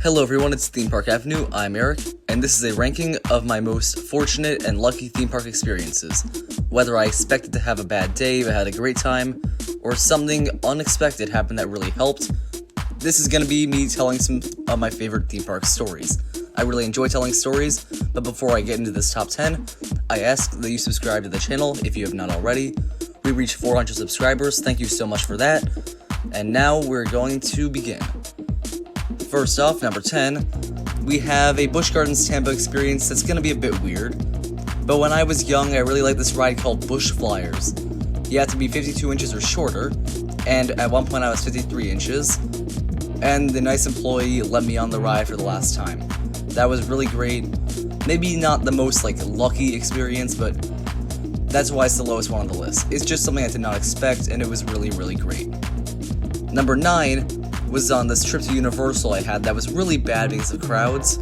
Hello everyone, it's Theme Park Avenue, I'm Eric, and this is a ranking of my most fortunate and lucky theme park experiences. Whether I expected to have a bad day but had a great time, or something unexpected happened that really helped, this is going to be me telling some of my favorite theme park stories. I really enjoy telling stories, but before I get into this top 10, I ask that you subscribe to the channel if you have not already. We reached 400 subscribers, thank you so much for that, and now we're going to begin. First off, number 10, we have a Busch Gardens Tampa experience that's going to be a bit weird, but when I was young I really liked this ride called Busch Flyers. You had to be 52 inches or shorter, and at one point I was 53 inches, and the nice employee let me on the ride for the last time. That was really great. Maybe not the most lucky experience, but that's why it's the lowest one on the list. It's just something I did not expect, and it was really great. Number 9 was on this trip to Universal I had that was really bad because of crowds.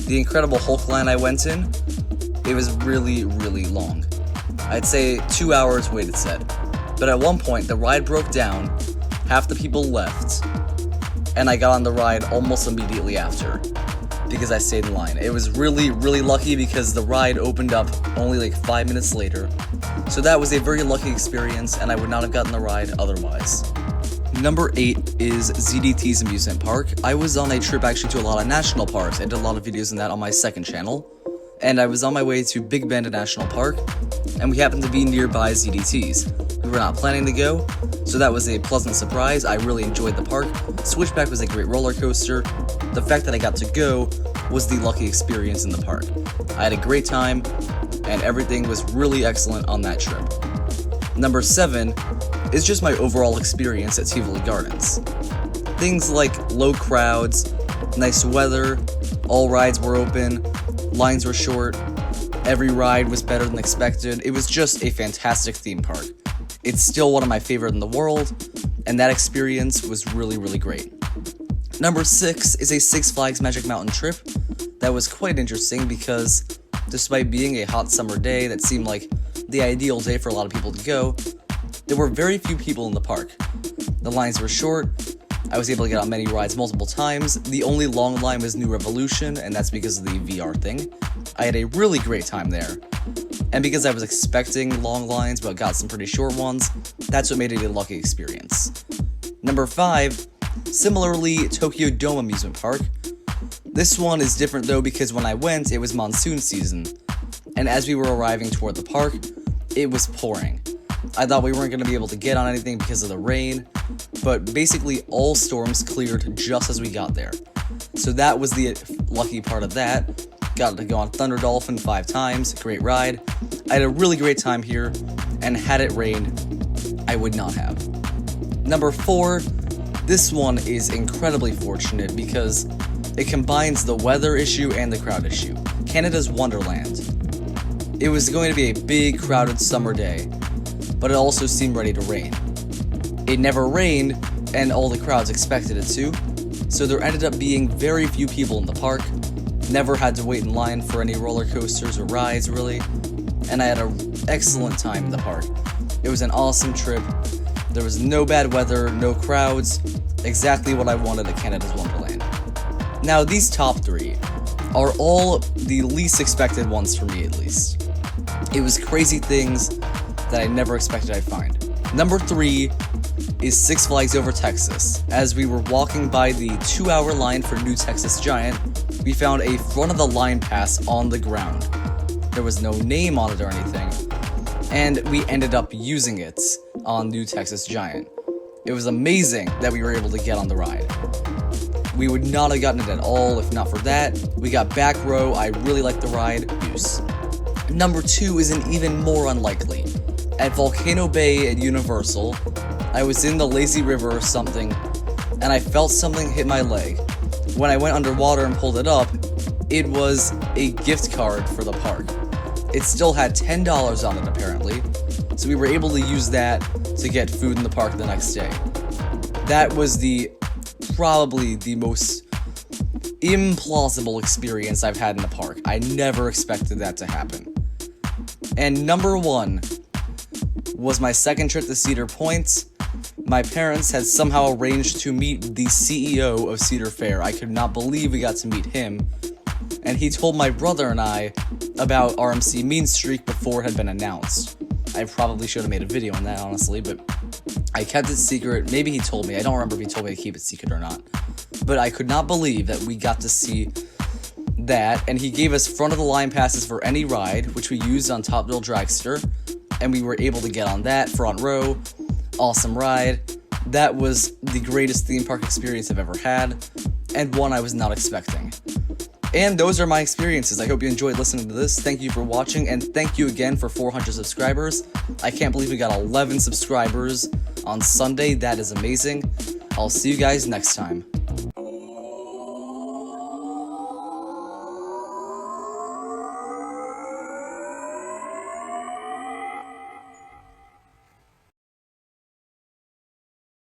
The Incredible Hulk line I went in, it was really long. I'd say 2 hours waited set. But at one point the ride broke down, half the people left, and I got on the ride almost immediately after because I stayed in line. It was really lucky because the ride opened up only 5 minutes later. So that was a very lucky experience, and I would not have gotten the ride otherwise. Number 8 is ZDS Amusement Park. I was on a trip actually to a lot of national parks. I did a lot of videos on that on my second channel. And I was on my way to Big Bend National Park, and we happened to be nearby ZDTs. We were not planning to go, so that was a pleasant surprise. I really enjoyed the park. Switchback was a great roller coaster. The fact that I got to go was the lucky experience in the park. I had a great time, and everything was really excellent on that trip. Number 7 is just my overall experience at Sequoia Gardens. Things like low crowds, nice weather, all rides were open, lines were short, every ride was better than expected. It was just a fantastic theme park. It's still one of my favorite in the world, and that experience was really great. Number 6 is a Six Flags Magic Mountain trip that was quite interesting because despite being a hot summer day that seemed like the ideal day for a lot of people to go, there were very few people in the park. The lines were short, I was able to get on many rides multiple times. The only long line was New Revolution, and that's because of the VR thing. I had a really great time there. And because I was expecting long lines but got some pretty short ones, that's what made it a lucky experience. Number 5, similarly, Tokyo Dome Amusement Park. This one is different though because when I went, it was monsoon season. And as we were arriving toward the park, it was pouring. I thought we weren't going to be able to get on anything because of the rain, but basically all storms cleared just as we got there. So that was the lucky part of that. Got to go on Thunder Dolphin 5 times, great ride. I had a really great time here, and had it rained, I would not have. Number 4, this one is incredibly fortunate because it combines the weather issue and the crowd issue. Canada's Wonderland. It was going to be a big, crowded summer day, but it also seemed ready to rain. It never rained, and all the crowds expected it to, so there ended up being very few people in the park. Never had to wait in line for any roller coasters or rides, really, and I had an excellent time in the park. It was an awesome trip. There was no bad weather, no crowds, exactly what I wanted at Canada's Wonderland. Now, these top 3 are all the least expected ones for me, at least. It was crazy things that I never expected I'd find. Number 3 is Six Flags Over Texas. As we were walking by the 2-hour line for New Texas Giant, we found a front of the line pass on the ground. There was no name on it or anything, and we ended up using it on New Texas Giant. It was amazing that we were able to get on the ride. We would not have gotten it at all if not for that. We got back row, I really liked the ride, use. Number 2 is an even more unlikely. At Volcano Bay at Universal, I was in the lazy river or something, and I felt something hit my leg. When I went underwater and pulled it up, it was a gift card for the park. It still had $10 on it apparently, so we were able to use that to get food in the park the next day. That was probably the most implausible experience I've had in the park. I never expected that to happen. And number 1 was my second trip to Cedar Point. my parents had somehow arranged to meet the CEO of Cedar Fair. I could not believe we got to meet him. And he told my brother and I about RMC Mean Streak before it had been announced. I probably should have made a video on that, honestly, but I kept it secret. Maybe he told me. I don't remember if he told me to keep it secret or not. But I could not believe that we got to see that, and he gave us front-of-the-line passes for any ride, which we used on Top Thrill Dragster, and we were able to get on that front row. Awesome ride. That was the greatest theme park experience I've ever had, and one I was not expecting. And those are my experiences. I hope you enjoyed listening to this. Thank you for watching, and thank you again for 400 subscribers. I can't believe we got 11 subscribers on Sunday. That is amazing. I'll see you guys next time.